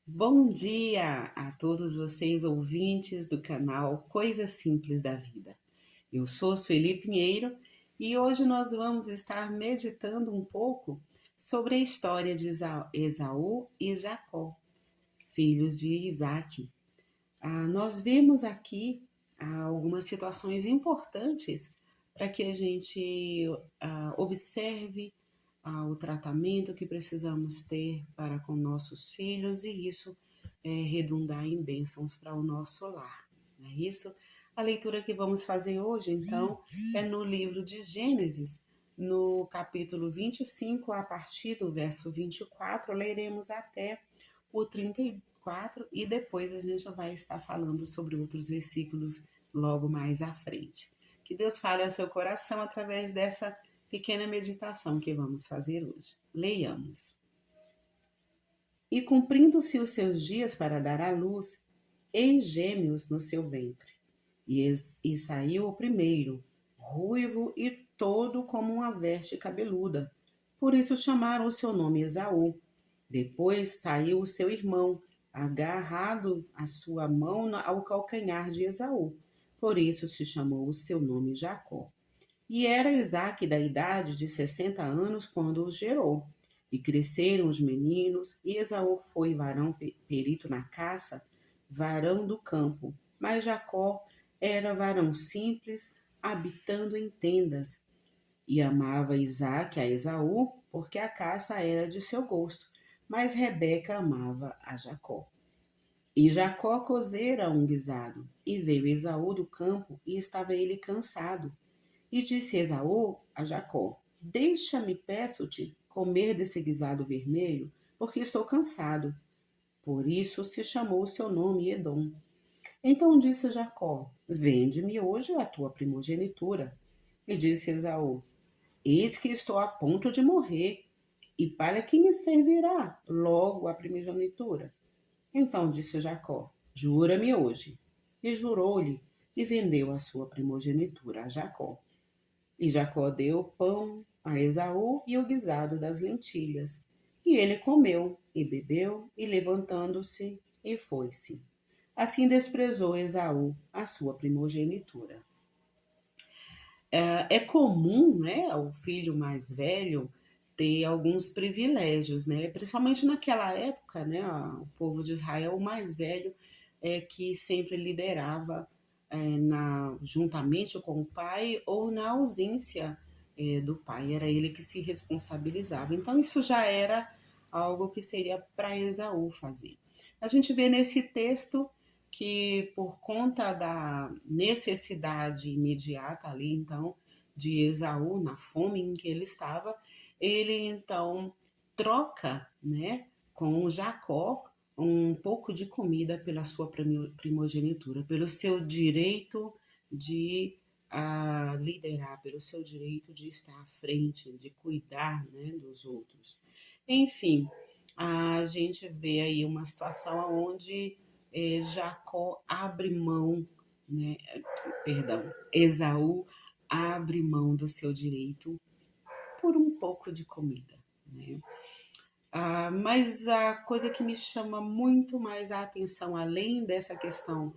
Bom dia a todos vocês ouvintes do canal Coisas Simples da Vida. Eu sou Sueli Pinheiro e hoje nós vamos estar meditando um pouco sobre a história de Esaú e Jacó, filhos de Isaque. Nós vemos aqui algumas situações importantes para que a gente observe o tratamento que precisamos ter para com nossos filhos e isso redundar em bênçãos para o nosso lar. Não é isso? A leitura que vamos fazer hoje, então, é no livro de Gênesis, no capítulo 25, a partir do verso 24, leremos até o 34 e depois a gente vai estar falando sobre outros versículos logo mais à frente. Que Deus fale ao seu coração através dessa pequena meditação que vamos fazer hoje. Leiamos. E cumprindo-se os seus dias para dar à luz, eis gêmeos no seu ventre. E saiu o primeiro, ruivo e todo como uma veste cabeluda. Por isso chamaram o seu nome Esaú. Depois saiu o seu irmão, agarrado a sua mão ao calcanhar de Esaú. Por isso se chamou o seu nome Jacó. E era Isaque da idade de 60 anos quando os gerou. E cresceram os meninos, e Esaú foi varão perito na caça, varão do campo. Mas Jacó era varão simples, habitando em tendas. E amava Isaque a Esaú, porque a caça era de seu gosto. Mas Rebeca amava a Jacó. E Jacó cozera um guisado, e veio Esaú do campo, e estava ele cansado. E disse Esaú a Jacó: Deixa-me, peço-te, comer desse guisado vermelho, porque estou cansado. Por isso se chamou o seu nome Edom. Então disse Jacó: Vende-me hoje a tua primogenitura. E disse Esaú: Eis que estou a ponto de morrer, e para que me servirá logo a primogenitura? Então disse Jacó: Jura-me hoje. E jurou-lhe, e vendeu a sua primogenitura a Jacó. E Jacó deu pão a Esaú e o guisado das lentilhas. E ele comeu e bebeu, e levantando-se, e foi-se. Assim desprezou Esaú a sua primogenitura. É comum, né, o filho mais velho ter alguns privilégios, né? Principalmente naquela época, né, o povo de Israel, o mais velho é que sempre liderava juntamente com o pai ou na ausência do pai, era ele que se responsabilizava. Então isso já era algo que seria para Esaú fazer. A gente vê nesse texto que por conta da necessidade imediata ali, então, de Esaú, na fome em que ele estava, ele então troca, né, com Jacó um pouco de comida pela sua primogenitura, pelo seu direito de liderar, pelo seu direito de estar à frente, de cuidar, né, dos outros. Enfim, a gente vê aí uma situação onde Jacó abre mão, né, perdão, Esaú abre mão do seu direito por um pouco de comida, né? Mas a coisa que me chama muito mais a atenção, além dessa questão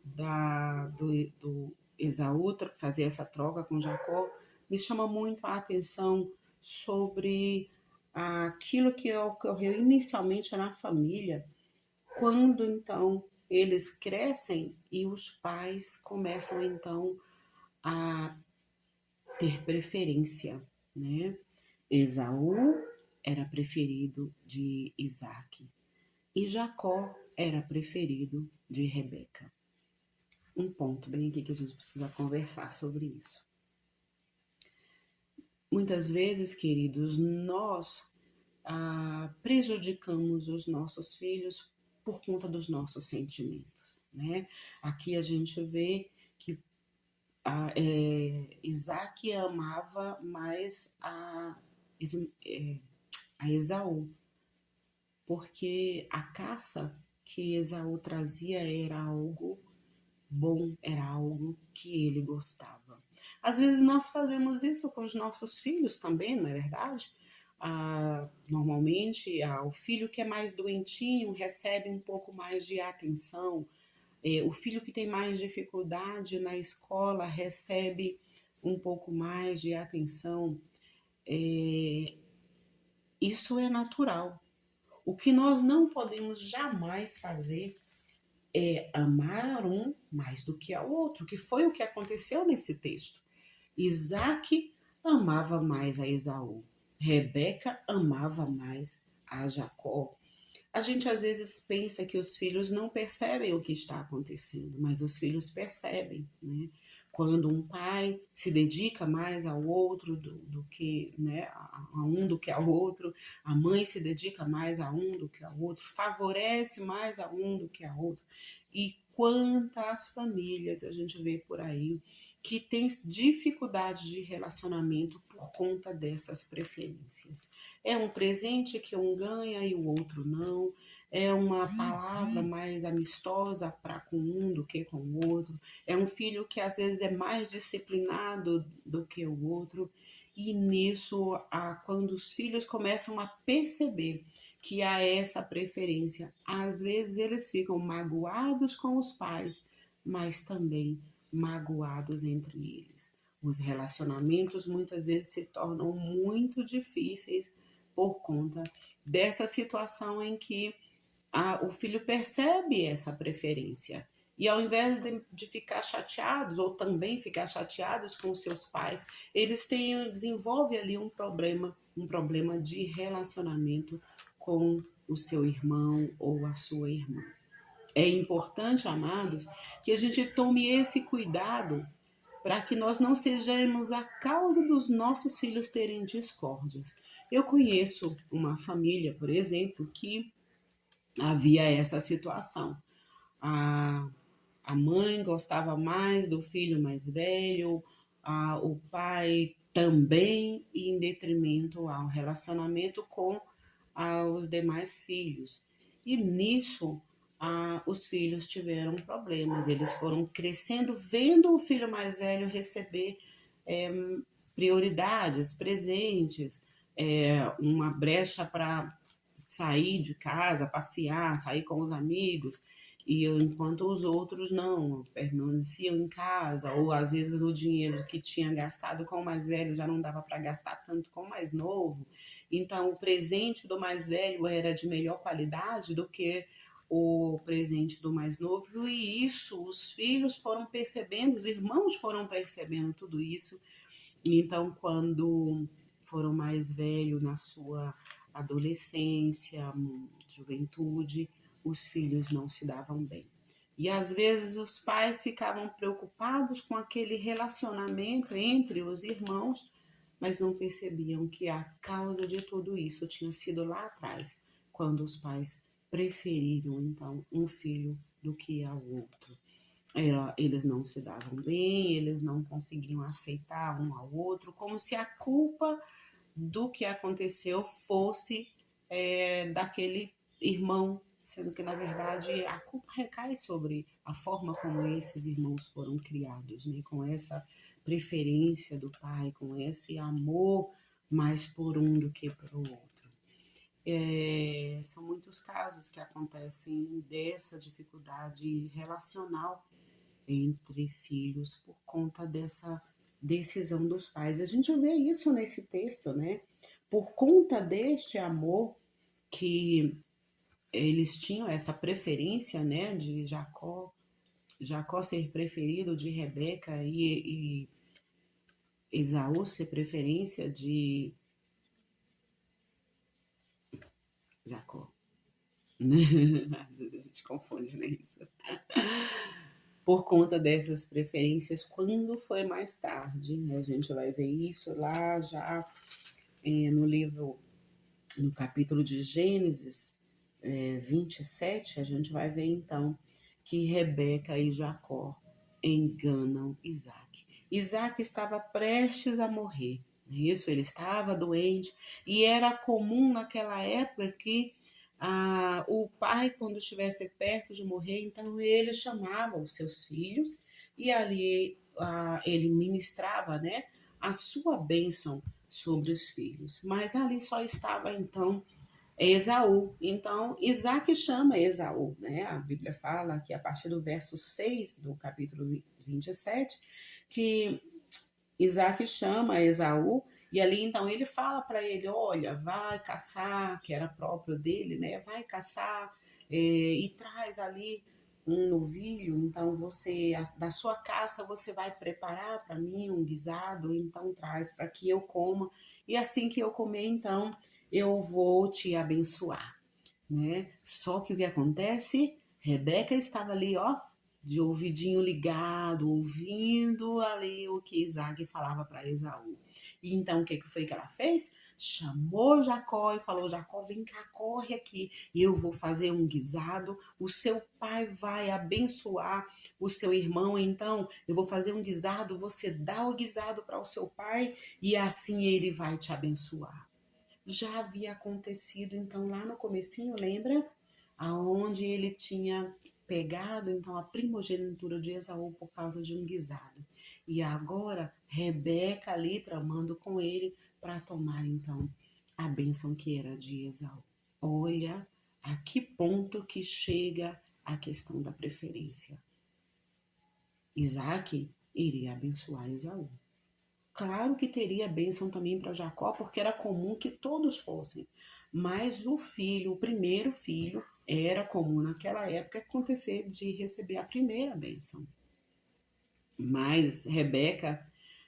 do Esaú fazer essa troca com Jacó, me chama muito a atenção sobre aquilo que ocorreu inicialmente na família, quando então eles crescem e os pais começam então a ter preferência, né? Esaú era preferido de Isaque e Jacó era preferido de Rebeca. Um ponto bem aqui que a gente precisa conversar sobre isso. Muitas vezes, queridos, nós prejudicamos os nossos filhos por conta dos nossos sentimentos, né? Aqui a gente vê que Isaac amava mais a Esaú, porque a caça que Esaú trazia era algo bom, era algo que ele gostava. Às vezes nós fazemos isso com os nossos filhos também, não é verdade? Normalmente, o filho que é mais doentinho recebe um pouco mais de atenção. O filho que tem mais dificuldade na escola recebe um pouco mais de atenção. Isso é natural. O que nós não podemos jamais fazer é amar um mais do que ao outro, que foi o que aconteceu nesse texto. Isaac amava mais a Esaú, Rebeca amava mais a Jacó. A gente às vezes pensa que os filhos não percebem o que está acontecendo, mas os filhos percebem, né? Quando um pai se dedica mais ao outro do que, né, a um do que ao outro, a mãe se dedica mais a um do que ao outro, favorece mais a um do que a outro. E quantas famílias a gente vê por aí que tem dificuldade de relacionamento por conta dessas preferências. É um presente que um ganha e o outro não. É uma palavra mais amistosa para com um do que com o outro. É um filho que às vezes é mais disciplinado do que o outro. E nisso, quando os filhos começam a perceber que há essa preferência, às vezes eles ficam magoados com os pais, mas também magoados entre eles. Os relacionamentos muitas vezes se tornam muito difíceis por conta dessa situação em que o filho percebe essa preferência. E ao invés de ficar chateados ou também ficar chateados com seus pais, eles desenvolvem ali um problema de relacionamento com o seu irmão ou a sua irmã. É importante, amados, que a gente tome esse cuidado para que nós não sejamos a causa dos nossos filhos terem discórdias. Eu conheço uma família, por exemplo, que havia essa situação. A, a mãe gostava mais do filho mais velho, o pai também, em detrimento ao relacionamento com os demais filhos. E nisso, os filhos tiveram problemas. Eles foram crescendo, vendo o filho mais velho receber prioridades, presentes, uma brecha para sair de casa, passear, sair com os amigos, e enquanto os outros não, permaneciam em casa, ou às vezes o dinheiro que tinha gastado com o mais velho já não dava para gastar tanto com o mais novo. Então, o presente do mais velho era de melhor qualidade do que o presente do mais novo, e isso os filhos foram percebendo, os irmãos foram percebendo tudo isso. Então, quando foram mais velhos na sua adolescência, juventude, os filhos não se davam bem. E às vezes os pais ficavam preocupados com aquele relacionamento entre os irmãos, mas não percebiam que a causa de tudo isso tinha sido lá atrás, quando os pais preferiram então um filho do que ao outro. Eles não se davam bem, eles não conseguiam aceitar um ao outro, como se a culpa do que aconteceu fosse daquele irmão, sendo que, na verdade, a culpa recai sobre a forma como esses irmãos foram criados, né? Com essa preferência do pai, com esse amor mais por um do que pelo outro. São muitos casos que acontecem dessa dificuldade relacional entre filhos por conta dessa decisão dos pais. A gente vê isso nesse texto, né? Por conta deste amor que eles tinham, essa preferência, né, de Jacó ser preferido de Rebeca e Esaú ser preferência de Jacó. Às vezes a gente confunde, né, isso. Por conta dessas preferências, quando foi mais tarde, né, a gente vai ver isso lá já no livro, no capítulo de Gênesis 27, a gente vai ver então que Rebeca e Jacó enganam Isaac. Isaac estava prestes a morrer, isso, ele estava doente, e era comum naquela época que o pai, quando estivesse perto de morrer, então ele chamava os seus filhos e ali ele ministrava, né, a sua bênção sobre os filhos. Mas ali só estava então Esaú. Então, Isaac chama Esaú, né? A Bíblia fala que a partir do verso 6 do capítulo 27, que Isaac chama Esaú, e ali então ele fala para ele: olha, vai caçar, que era próprio dele, né? Vai caçar e traz ali um novilho. Então você, da sua caça, você vai preparar para mim um guisado, então traz para que eu coma, e assim que eu comer, então eu vou te abençoar, né? Só que o que acontece? Rebeca estava ali, ó, de ouvidinho ligado, ouvindo ali o que Isaac falava para Esaú. E então o que foi que ela fez? Chamou Jacó e falou: Jacó, vem cá, corre aqui, eu vou fazer um guisado, o seu pai vai abençoar o seu irmão, então eu vou fazer um guisado, você dá o guisado para o seu pai e assim ele vai te abençoar. Já havia acontecido então lá no comecinho, lembra? Aonde ele tinha pegado então a primogenitura de Esaú por causa de um guisado. E agora Rebeca ali tramando com ele para tomar então a bênção que era de Esaú. Olha a que ponto que chega a questão da preferência. Isaac iria abençoar Esaú. Claro que teria bênção também para Jacó, porque era comum que todos fossem. Mas o filho, o primeiro filho, era comum naquela época acontecer de receber a primeira bênção. Mas Rebeca,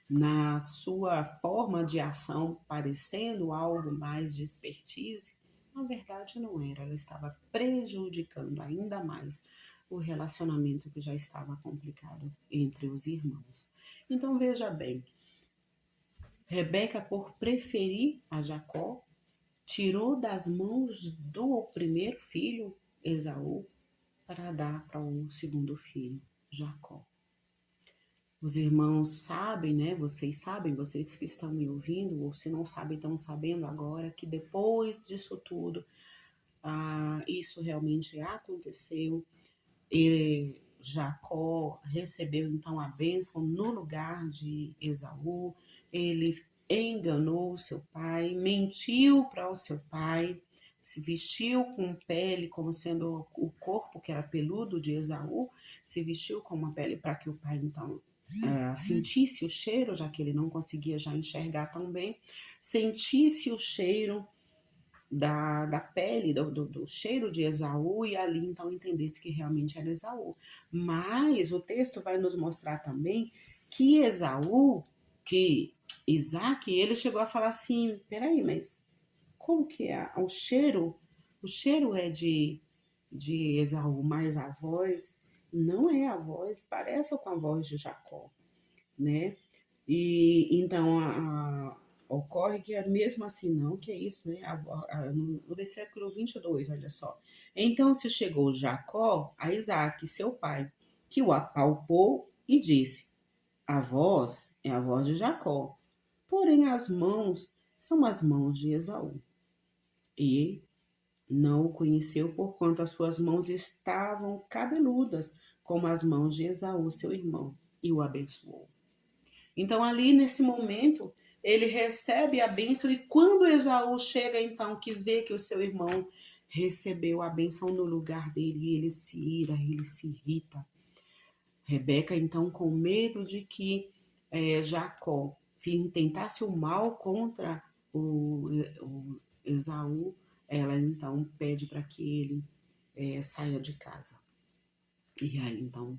na sua forma de ação, parecendo algo mais de expertise, na verdade não era. Ela estava prejudicando ainda mais o relacionamento que já estava complicado entre os irmãos. Então veja bem, Rebeca, por preferir a Jacó, tirou das mãos do primeiro filho, Esaú, para dar para o segundo filho, Jacó. Os irmãos sabem, né? Vocês sabem, vocês que estão me ouvindo, ou se não sabem, estão sabendo agora, que depois disso tudo, isso realmente aconteceu. E Jacó recebeu então a bênção no lugar de Esaú. Ele enganou seu pai, mentiu para o seu pai, se vestiu com pele como sendo o corpo que era peludo de Esaú, se vestiu com uma pele para que o pai então sentisse o cheiro, já que ele não conseguia já enxergar tão bem, sentisse o cheiro da pele, do cheiro de Esaú, e ali então entendesse que realmente era Esaú. Mas o texto vai nos mostrar também que que Isaac, ele chegou a falar assim: peraí, mas como que é o cheiro? O cheiro é de Esaú, mas a voz não é a voz, parece com a voz de Jacó, né? E então ocorre que é mesmo assim, não, que é isso, né? No versículo 22, olha só. Então se chegou Jacó a Isaac, seu pai, que o apalpou e disse: a voz é a voz de Jacó, porém as mãos são as mãos de Esaú. E não o conheceu porquanto as suas mãos estavam cabeludas, como as mãos de Esaú, seu irmão, e o abençoou. Então, ali nesse momento, ele recebe a bênção, e quando Esaú chega, então, que vê que o seu irmão recebeu a bênção no lugar dele, ele se ira, ele se irrita. Rebeca, então, com medo de que Jacó tentasse o mal contra o Esaú, ela então pede para que ele saia de casa. E aí, então,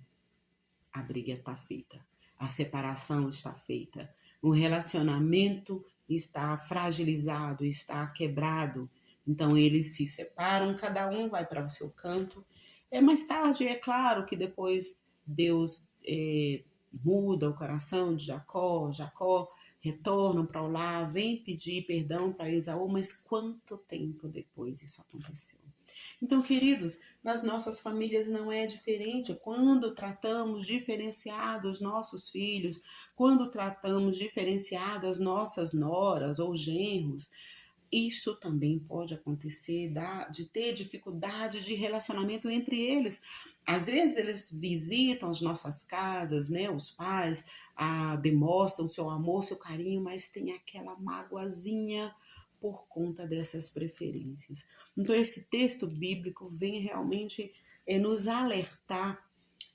a briga está feita. A separação está feita, o relacionamento está fragilizado, está quebrado. Então eles se separam, cada um vai para o seu canto. Mais tarde, é claro que depois Deus muda o coração de Jacó, Jacó retorna para o lar, vem pedir perdão para Esaú, mas quanto tempo depois isso aconteceu? Então, queridos, nas nossas famílias não é diferente. Quando tratamos diferenciado os nossos filhos, quando tratamos diferenciado as nossas noras ou genros, Isso também pode acontecer de ter dificuldade de relacionamento entre eles. Às vezes eles visitam as nossas casas, né? Os pais demonstram seu amor, seu carinho, mas tem aquela mágoazinha por conta dessas preferências. Então esse texto bíblico vem realmente nos alertar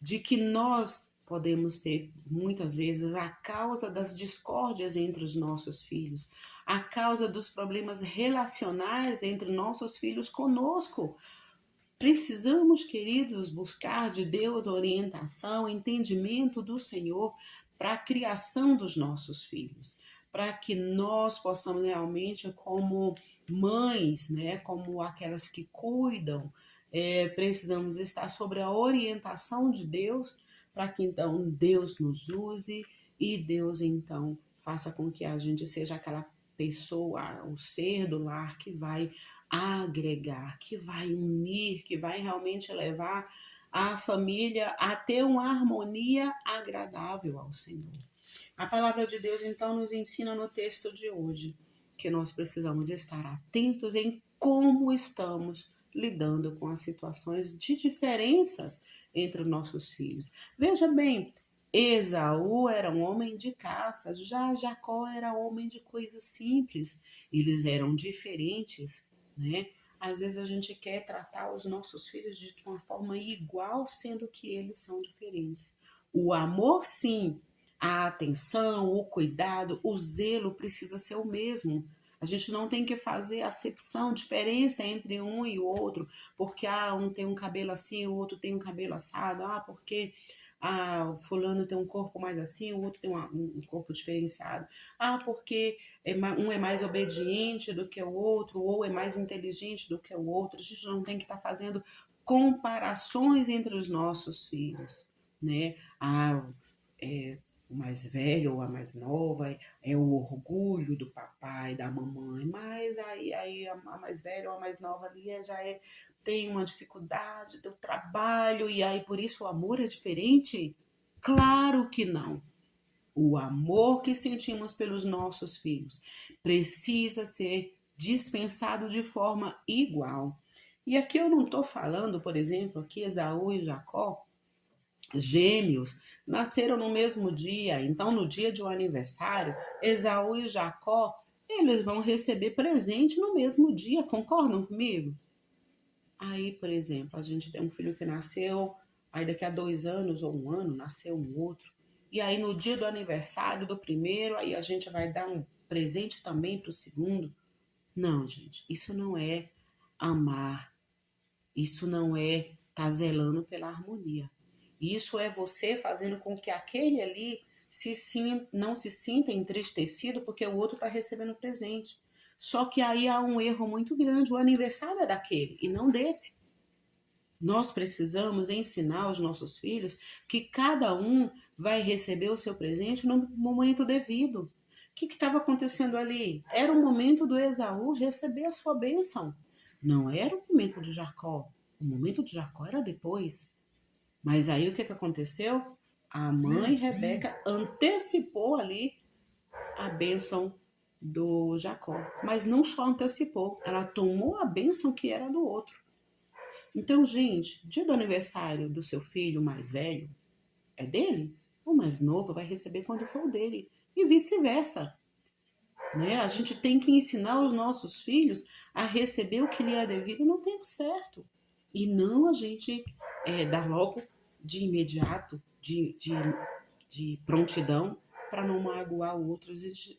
de que nós podemos ser, muitas vezes, a causa das discórdias entre os nossos filhos, a causa dos problemas relacionais entre nossos filhos conosco. Precisamos, queridos, buscar de Deus orientação, entendimento do Senhor para a criação dos nossos filhos, para que nós possamos realmente, como mães, né, como aquelas que cuidam, precisamos estar sobre a orientação de Deus, para que então Deus nos use e Deus então faça com que a gente seja aquela pessoa, o ser do lar que vai agregar, que vai unir, que vai realmente levar a família a ter uma harmonia agradável ao Senhor. A palavra de Deus então nos ensina no texto de hoje que nós precisamos estar atentos em como estamos lidando com as situações de diferenças entre nossos filhos. Veja bem, Esaú era um homem de caça, já Jacó era homem de coisas simples. Eles eram diferentes, né? Às vezes a gente quer tratar os nossos filhos de uma forma igual, sendo que eles são diferentes. O amor, sim, a atenção, o cuidado, o zelo precisa ser o mesmo. A gente não tem que fazer acepção, diferença entre um e o outro, porque um tem um cabelo assim, o outro tem um cabelo assado, porque o fulano tem um corpo mais assim, o outro tem um corpo diferenciado. Porque um é mais obediente do que o outro, ou é mais inteligente do que o outro. A gente não tem que estar fazendo comparações entre os nossos filhos, né? O mais velho ou a mais nova é o orgulho do papai, da mamãe, mas aí a mais velha ou a mais nova ali tem uma dificuldade do trabalho e aí por isso o amor é diferente? Claro que não. O amor que sentimos pelos nossos filhos precisa ser dispensado de forma igual. E aqui eu não estou falando, por exemplo, que Esaú e Jacó, gêmeos, nasceram no mesmo dia. Então, no dia de um aniversário, Esaú e Jacó, eles vão receber presente no mesmo dia. Concordam comigo? Aí, por exemplo, a gente tem um filho que nasceu, aí daqui a 2 anos ou 1 ano nasceu um outro. E aí no dia do aniversário do primeiro, aí a gente vai dar um presente também para o segundo. Não, gente, isso não é amar. Isso não é estar zelando pela harmonia. Isso é você fazendo com que aquele ali não se sinta entristecido porque o outro está recebendo presente. Só que aí há um erro muito grande. O aniversário é daquele e não desse. Nós precisamos ensinar os nossos filhos que cada um vai receber o seu presente no momento devido. O que estava acontecendo ali? Era o momento do Esaú receber a sua bênção. Não era o momento de Jacó. O momento de Jacó era depois. Mas aí o que aconteceu? A mãe Rebeca antecipou ali a bênção do Jacó. Mas não só antecipou, ela tomou a bênção que era do outro. Então, gente, dia do aniversário do seu filho mais velho é dele, o mais novo vai receber quando for o dele. E vice-versa. Né? A gente tem que ensinar os nossos filhos a receber o que lhe é devido no tempo certo. E não a gente dar logo de imediato, de prontidão, para não magoar o outro.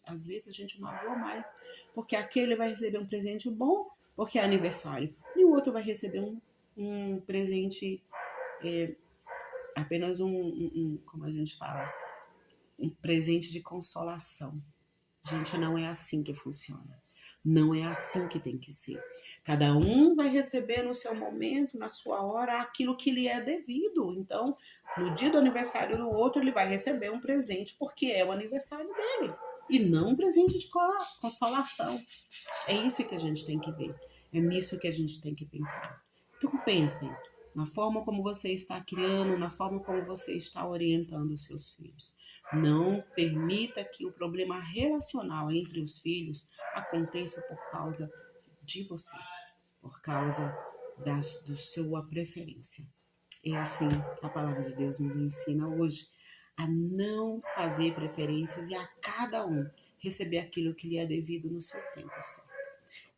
Às vezes a gente magoa mais, porque aquele vai receber um presente bom, porque é aniversário, e o outro vai receber um presente, apenas como a gente fala, um presente de consolação. Gente, não é assim que funciona. Não é assim que tem que ser. Cada um vai receber no seu momento, na sua hora, aquilo que lhe é devido. Então, no dia do aniversário do outro, ele vai receber um presente porque é o aniversário dele. E não um presente de consolação. É isso que a gente tem que ver. É nisso que a gente tem que pensar. Então, pensem na forma como você está criando, na forma como você está orientando os seus filhos. Não permita que o problema relacional entre os filhos aconteça por causa de você, por causa da sua preferência. É assim que a palavra de Deus nos ensina hoje a não fazer preferências e a cada um receber aquilo que lhe é devido no seu tempo certo.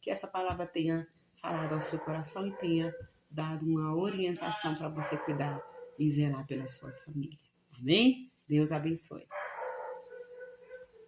Que essa palavra tenha falado ao seu coração e tenha dado uma orientação para você cuidar e zelar pela sua família. Amém? Deus abençoe.